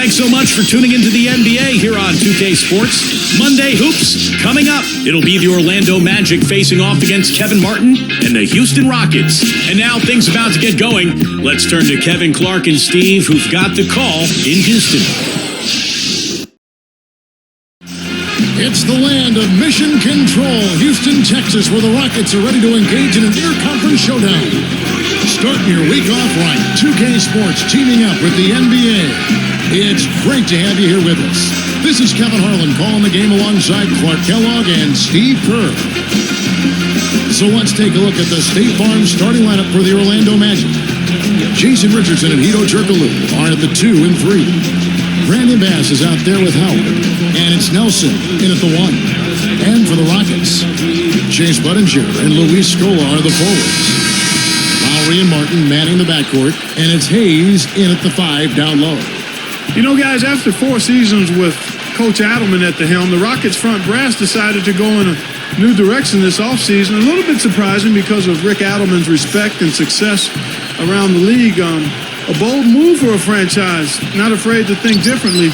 Thanks so much for tuning into the NBA here on 2K Sports. Monday Hoops coming up. It'll be the Orlando Magic facing off against Kevin Martin and the Houston Rockets. And now things about to get going. Let's turn to Kevin, Clark, and Steve, who've got the call in Houston. It's the land of mission control, Houston, Texas, where the Rockets are ready to engage in an inter-conference showdown. Starting your week off right, 2K Sports teaming up with the NBA. It's great to have you here with us. This is Kevin Harlan calling the game alongside Clark Kellogg and Steve Kerr. So let's take a look at the State Farm starting lineup for the Orlando Magic. Jason Richardson and Hedo Turkoglu are at the 2 and 3. Brandon Bass is out there with Howard, and it's Nelson in at the 1. And for the Rockets, Chase Budinger and Luis Scola are the forwards. Lowry and Martin manning the backcourt, and it's Hayes in at the 5 down low. You know, guys, after 4 seasons with Coach Adelman at the helm, the Rockets front brass decided to go in a new direction this offseason. A little bit surprising because of Rick Adelman's respect and success around the league. A bold move for a franchise, not afraid to think differently.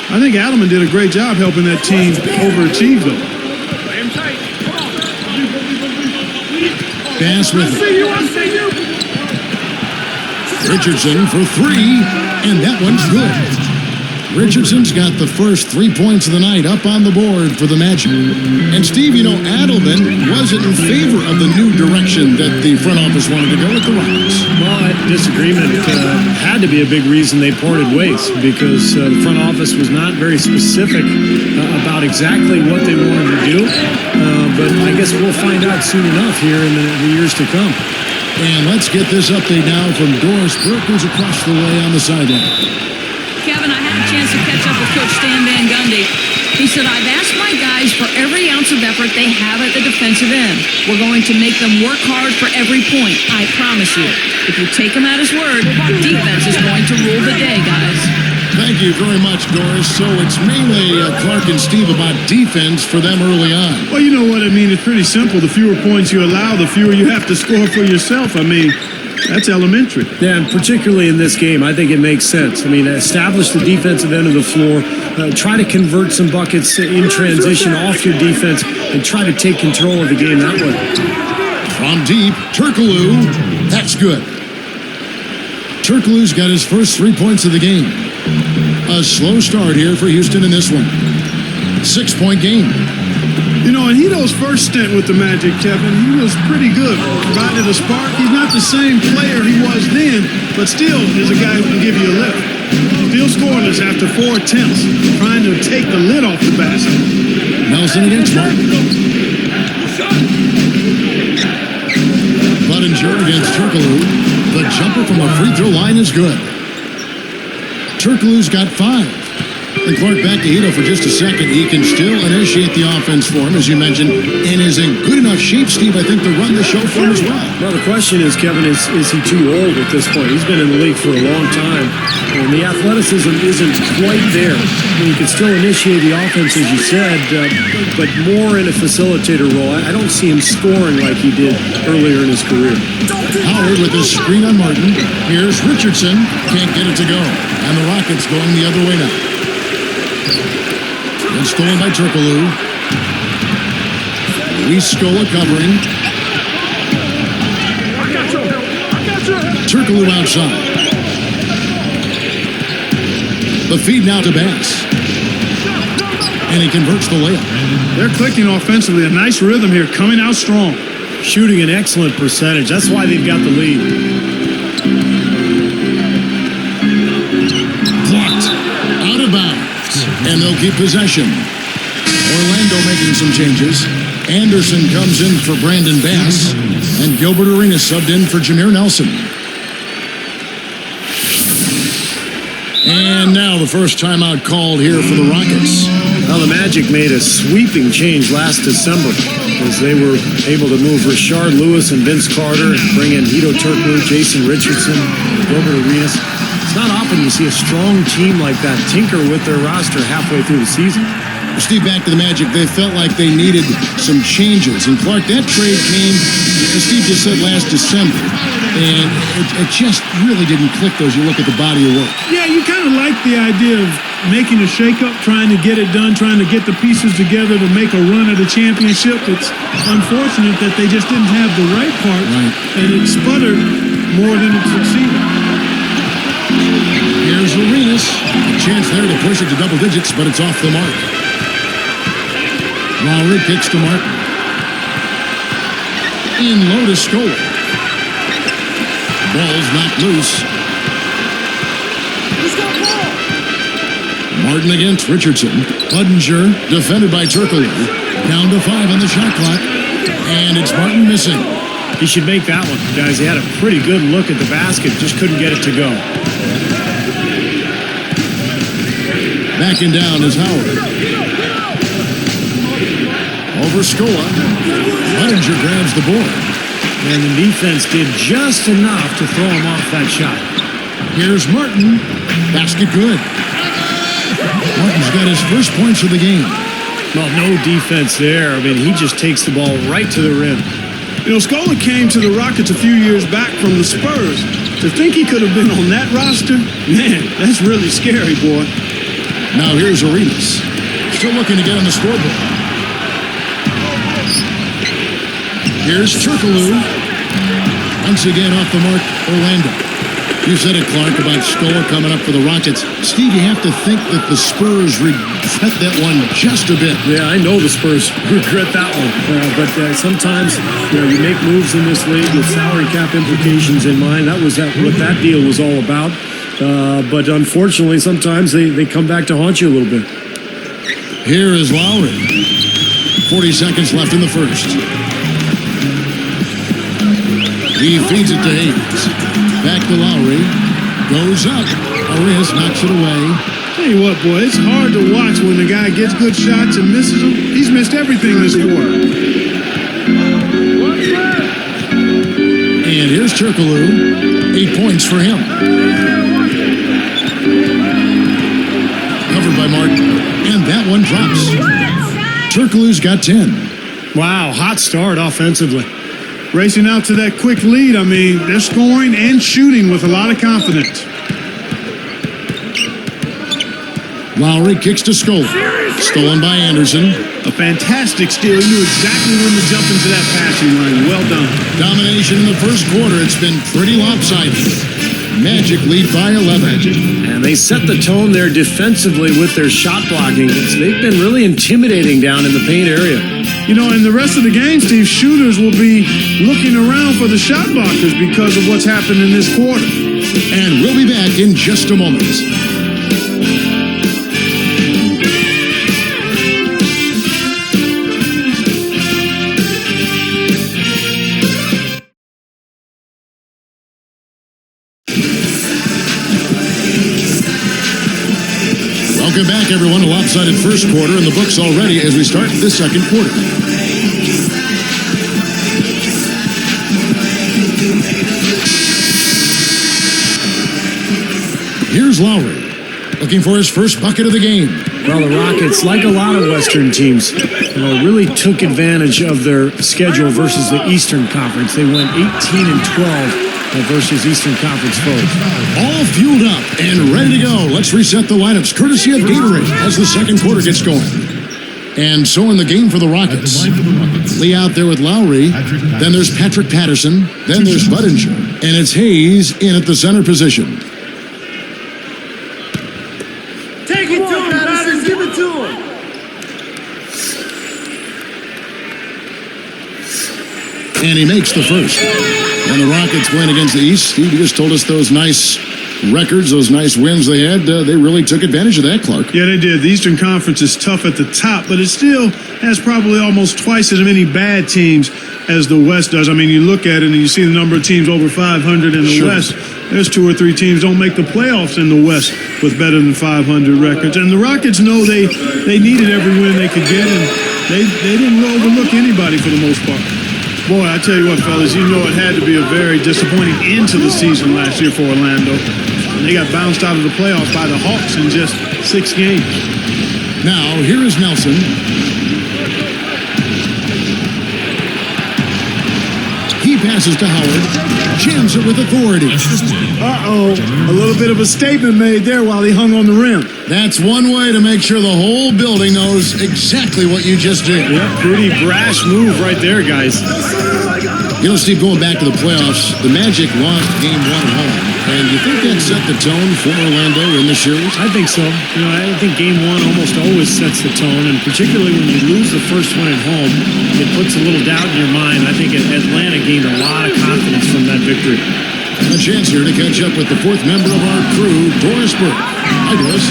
I think Adelman did a great job helping that team overachieve, though. Bass with it. Richardson for 3, and that one's good. Richardson's got the first 3 points of the night up on the board for the Magic. And Steve, you know, Adelman wasn't in favor of the new direction that the front office wanted to go with the Rockets. Well, that disagreement had to be a big reason they parted ways, because the front office was not very specific about exactly what they wanted to do. But I guess we'll find out soon enough here in the years to come. And let's get this update now from Doris Burke, who's across the way on the sideline. Kevin, I had a chance to catch up with Coach Stan Van Gundy. He said, I've asked my guys for every ounce of effort they have at the defensive end. We're going to make them work hard for every point. I promise you. If you take him at his word, defense is going to rule the day, guys. Thank you very much, Doris. So it's mainly Clark and Steve about defense for them early on. Well, you know what I mean. It's pretty simple. The fewer points you allow, the fewer you have to score for yourself. I mean, that's elementary. Yeah, and particularly in this game, I think it makes sense. I mean, establish the defensive end of the floor, try to convert some buckets in transition off your defense, and try to take control of the game that way. From deep, Turkoglu, that's good. Turkoglu's got his first 3 points of the game. A slow start here for Houston in this one. 6-point game. You know, in Hedo's first stint with the Magic, Kevin, he was pretty good. Provided a spark. He's not the same player he was then, but still is a guy who can give you a lift. Still scoreless after 4 attempts, trying to take the lid off the basket. Nelson against Martin. Budinger against Turkoglu. The jumper from the free throw line is good. Turkoglu's got 5. And Clark, back to Hedo for just a second. He can still initiate the offense for him, as you mentioned, and is in good enough shape, Steve, I think, to run the show for him as well. Well, the question is, Kevin, is he too old at this point? He's been in the league for a long time, and the athleticism isn't quite there. I mean, he can still initiate the offense, as you said, but more in a facilitator role. I don't see him scoring like he did earlier in his career. Howard with his screen on Martin. Here's Richardson. Can't get it to go. And the Rockets going the other way now. And stolen by Turkoglu. Luis Scola covering. Turkoglu outside. The feed now to Bass. And he converts the layup. They're clicking offensively. A nice rhythm here, coming out strong. Shooting an excellent percentage. That's why they've got the lead. Blocked. Out of bounds. And they'll keep possession. Orlando making some changes. Anderson comes in for Brandon Bass. And Gilbert Arenas subbed in for Jameer Nelson. And now the first timeout called here for the Rockets. Well, the Magic made a sweeping change last December as they were able to move Rashard Lewis and Vince Carter and bring in Hedo Turkoglu, Jason Richardson, Gilbert Arenas. It's not often you see a strong team like that tinker with their roster halfway through the season. Steve, back to the Magic, they felt like they needed some changes. And Clark, that trade came, as Steve just said, last December. And it just really didn't click as you look at the body of work. Yeah, you kind of like the idea of making a shakeup, trying to get it done, trying to get the pieces together to make a run at a championship. It's unfortunate that they just didn't have the right part, and it sputtered more than it succeeded. Here's Arenas. A chance there to push it to double digits, but it's off the mark. Lowry kicks to Martin. In low to Scola. Ball's knocked loose. Martin against Richardson. Budinger defended by Turkoglu. Down to 5 on the shot clock. And it's Martin missing. He should make that one, guys. He had a pretty good look at the basket, just couldn't get it to go. Backing down is Howard. Over Scola. Budinger grabs the board. And the defense did just enough to throw him off that shot. Here's Martin. Basket good. Martin's got his first points of the game. Well, no defense there. I mean, he just takes the ball right to the rim. You know, Scola came to the Rockets a few years back from the Spurs. To think he could have been on that roster, man, that's really scary, boy. Now here's Arenas. Still looking to get on the scoreboard. Here's Turkoglu. Once again off the mark, Orlando. You said it, Clark, about Scola coming up for the Rockets. Steve, you have to think that the Spurs regret that one just a bit. Yeah, I know the Spurs regret that one. But sometimes, you make moves in this league with salary cap implications in mind. That was what that deal was all about. But unfortunately, sometimes they come back to haunt you a little bit. Here is Lowry. 40 seconds left in the first. He feeds it to Hayes. Back to Lowry. Goes up. Arias knocks it away. Tell you what, boy, it's hard to watch when the guy gets good shots and misses them. He's missed everything this quarter. And here's Turkoglu. 8 points for him. Covered by Martin. And that one drops. Turkoglu's got 10. Wow, hot start offensively. Racing out to that quick lead. I mean, they're scoring and shooting with a lot of confidence. Lowry kicks to Scola. Stolen by Anderson. A fantastic steal. He knew exactly when to jump into that passing lane. Well done. Domination in the first quarter. It's been pretty lopsided. Magic lead by 11. And they set the tone there defensively with their shot blocking. They've been really intimidating down in the paint area. You know, in the rest of the game, Steve, shooters will be looking around for the shot blockers because of what's happened in this quarter. And we'll be back in just a moment. Welcome back, everyone. A lopsided first quarter in the books already as we start the second quarter. Here's Lowry, looking for his first bucket of the game. Well, the Rockets, like a lot of Western teams, really took advantage of their schedule versus the Eastern Conference. They went 18-12. Versus Eastern Conference foes. All fueled up and ready to go. Let's reset the lineups courtesy of Gatorade as the second quarter gets going. And so in the game for the Rockets, Lee out there with Lowry. Then there's Patrick Patterson. Then there's Budinger. And it's Hayes in at the center position. Take it to him, Patterson. Give it to him. And he makes the first. And the Rockets win against the East. Steve, you just told us those nice records, those nice wins they had. They really took advantage of that, Clark. Yeah, they did. The Eastern Conference is tough at the top, but it still has probably almost twice as many bad teams as the West does. I mean, you look at it and you see the number of teams over 500 in the West. There's 2 or 3 teams don't make the playoffs in the West with better than 500 records. And the Rockets know they needed every win they could get, and they didn't overlook anybody for the most part. Boy, I tell you what, fellas, you know it had to be a very disappointing end to the season last year for Orlando. They got bounced out of the playoffs by the Hawks in just 6 games. Now, here is Nelson. He He passes to Howard. Jams it with authority. Uh-oh. A little bit of a statement made there while he hung on the rim. That's one way to make sure the whole building knows exactly what you just did. Yeah, pretty brash move right there, guys. You know, Steve, going back to the playoffs, the Magic lost game 1 at home. And you think that set the tone for Orlando in the series? I think so. You know, I think game 1 almost always sets the tone, and particularly when you lose the first one at home, it puts a little doubt in your mind. I think Atlanta gained a lot of confidence from that victory. A chance here to catch up with the 4th member of our crew, Doris Burke. Hi, Doris.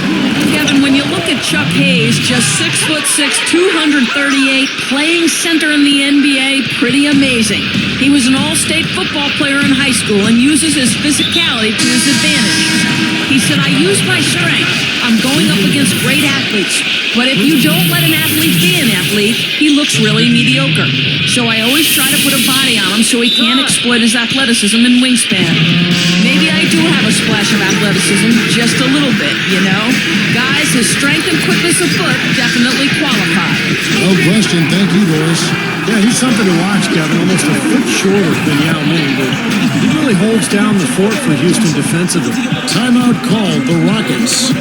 Kevin, when you look at Chuck Hayes, just 6'6", 238, playing center in the NBA, pretty amazing. He was an all-state football player in high school and uses his physicality to his advantage. He said, I use my strength. I'm going up against great athletes. But if you don't let an athlete be an athlete, he looks really mediocre. So I always try to put a body on him so he can't exploit his athleticism and wingspan. Maybe I do have a splash of athleticism, just a little bit, you know? Guys, his strength and quickness of foot definitely qualify. No question. Thank you, Doris. Yeah, he's something to watch, Kevin. Almost a foot shorter than Yao Ming, but he really holds down the fort for Houston defensively. Timeout called the Rockets.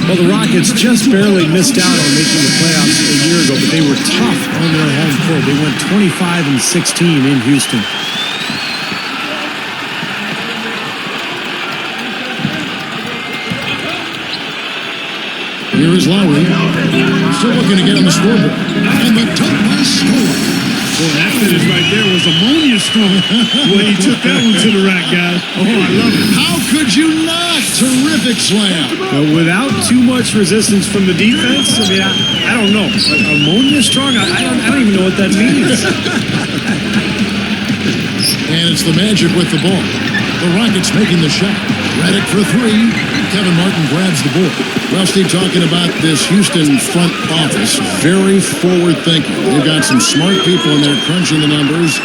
Well, the Rockets just barely missed out on making the playoffs a year ago, but they were tough on their home court. They went 25-16 in Houston. Here is Lowry. Still looking to get on the scoreboard. And the dunk by Scola. Boy, that finish right there was ammonia strong. Boy, he took that one to the rack, guys. Oh, I love it. How could you not? Terrific slam. But without too much resistance from the defense, I mean, I don't know. Ammonia strong? I don't even know what that means. And it's the Magic with the ball. The Rockets making the shot. Redick for 3. Kevin Martin grabs the board. Well, Steve, talking about this Houston front office, very forward-thinking. They've got some smart people in there crunching the numbers.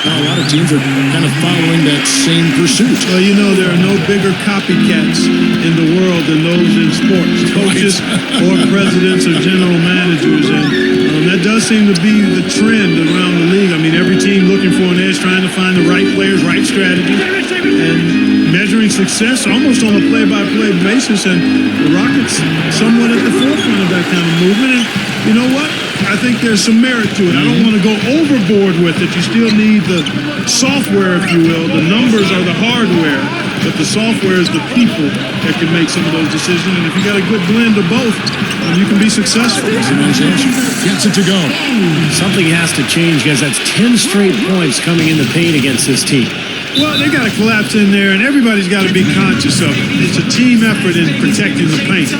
Now, a lot of teams are kind of following that same pursuit. Well, you know, there are no bigger copycats in the world than those in sports, coaches or presidents or general managers. And that does seem to be the trend around the league. I mean, every team looking for an edge, trying to find the right players, right strategy, and measuring success almost on a play-by-play basis. And the Rockets somewhat at the forefront of that kind of movement. And you know what? I think there's some merit to it. I don't want to go overboard with it. You still need the software, if you will. The numbers are the hardware, but the software is the people that can make some of those decisions. And if you got a good blend of both, you can be successful. Gets it to go. Something has to change, guys. That's 10 straight points coming in the paint against this team. Well, they got to collapse in there, and everybody's got to be conscious of it. It's a team effort in protecting the paint.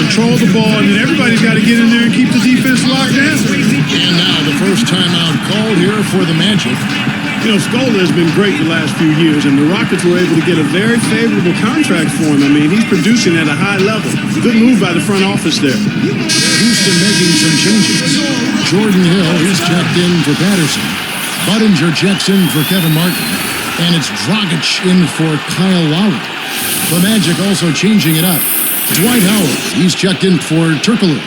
Control the ball, and then everybody's got to get in there and keep the defense locked down. And now the first timeout called here for the Magic. You know, Scola has been great the last few years, and the Rockets were able to get a very favorable contract for him. I mean, he's producing at a high level. Good move by the front office there. Houston making some changes. Jordan Hill is checked in for Patterson. Budinger checks in for Kevin Martin. And it's Dragic in for Kyle Lowry. The Magic also changing it up. Dwight Howard, he's checked in for Turkoglu.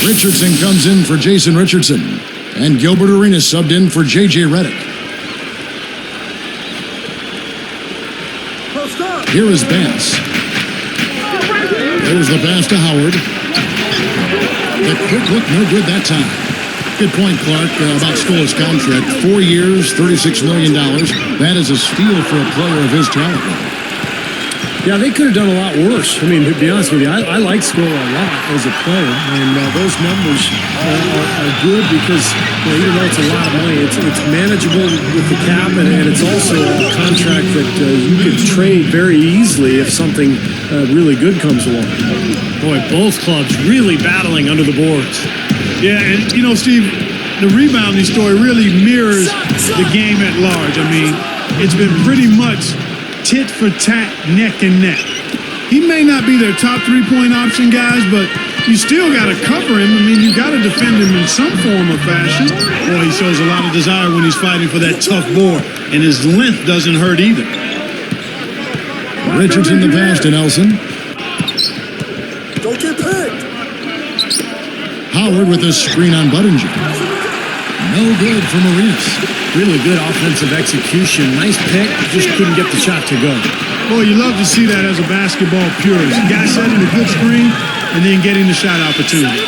Richardson comes in for Jason Richardson. And Gilbert Arenas subbed in for J.J. Redick. Here is Bass. There's the pass to Howard. The quick look, no good that time. Good point, Clark, about Scola's contract. 4 years, $36 million. That is a steal for a player of his talent. Yeah, they could have done a lot worse. I mean, to be honest with you, I like Scola a lot as a player, and those numbers are good because even though it's a lot of money, it's manageable with the cap, and it's also a contract that you could trade very easily if something really good comes along. Boy, both clubs really battling under the boards. Yeah, and you know, Steve, the rebounding story really mirrors the game at large. I mean, it's been pretty much tit for tat, neck and neck. He may not be their top three-point option, guys, but you still got to cover him. I mean, you got to defend him in some form or fashion. Boy, he shows a lot of desire when he's fighting for that tough board, and his length doesn't hurt either. Richardson the pass to Nelson. Don't get picked. Howard with a screen on Budinger. No good for Marinas. Really good offensive execution. Nice pick, just couldn't get the shot to go. Boy, you love to see that as a basketball purist. The guy setting a good screen and then getting the shot opportunity.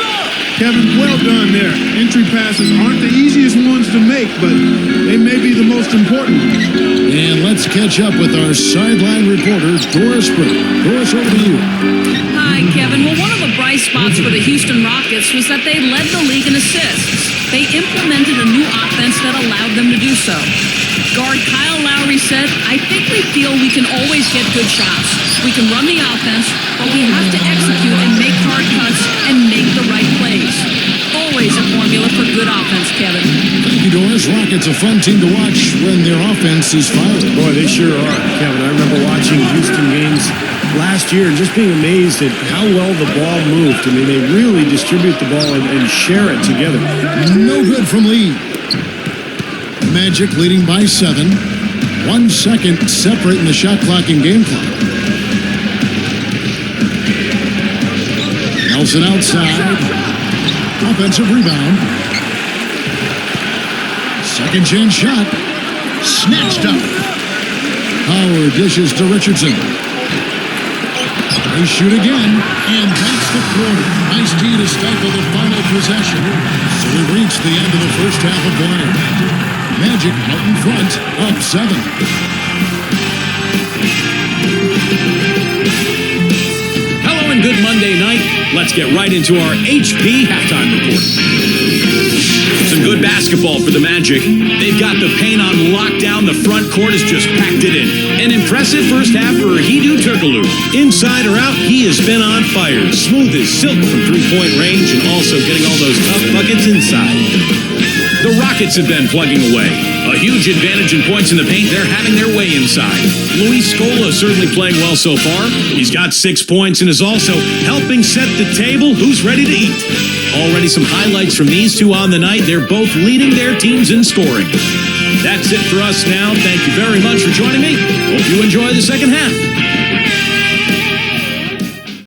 Kevin, well done there. Entry passes aren't the easiest ones to make, but they may be the most important ones. And let's catch up with our sideline reporter, Doris Britt. Doris, over to you. Hi, Kevin. Well, one of the bright spots for the Houston Rockets was that they led the league in assists. They implemented a new offense that allowed them to do so. Guard Kyle Lowry said, I think we feel we can always get good shots. We can run the offense, but we have to execute and make hard cuts and make the right plays. Always a formula for good offense, Kevin. Thank you, Doris. Rockets a fun team to watch when their offense is firing. Boy, they sure are, Kevin. I remember watching Houston games last year and just being amazed at how well the ball moved. I mean, they really distribute the ball and share it together. No good from Lee. Magic leading by 7. 1 second separating the shot clock and game clock. Nelson outside. Offensive rebound. Second chance shot. Snatched up. Howard dishes to Richardson. They shoot again. And that's the quarter. Nice tee to stifle the final possession. So we've reached the end of the first half of play. Magic out in front, up 7. Hello and good Monday night. Let's get right into our HP halftime report. Some good basketball for the Magic. They've got the paint on lockdown. The front court has just packed it in. An impressive first half for Hedo Turkoglu. Inside or out, he has been on fire. Smooth as silk from three-point range and also getting all those tough buckets inside. The Rockets have been plugging away. A huge advantage in points in the paint. They're having their way inside. Luis Scola certainly playing well so far. He's got 6 points and is also helping set the table. Who's ready to eat? Already some highlights from these two on the night. They're both leading their teams in scoring. That's it for us now. Thank you very much for joining me. Hope you enjoy the second half.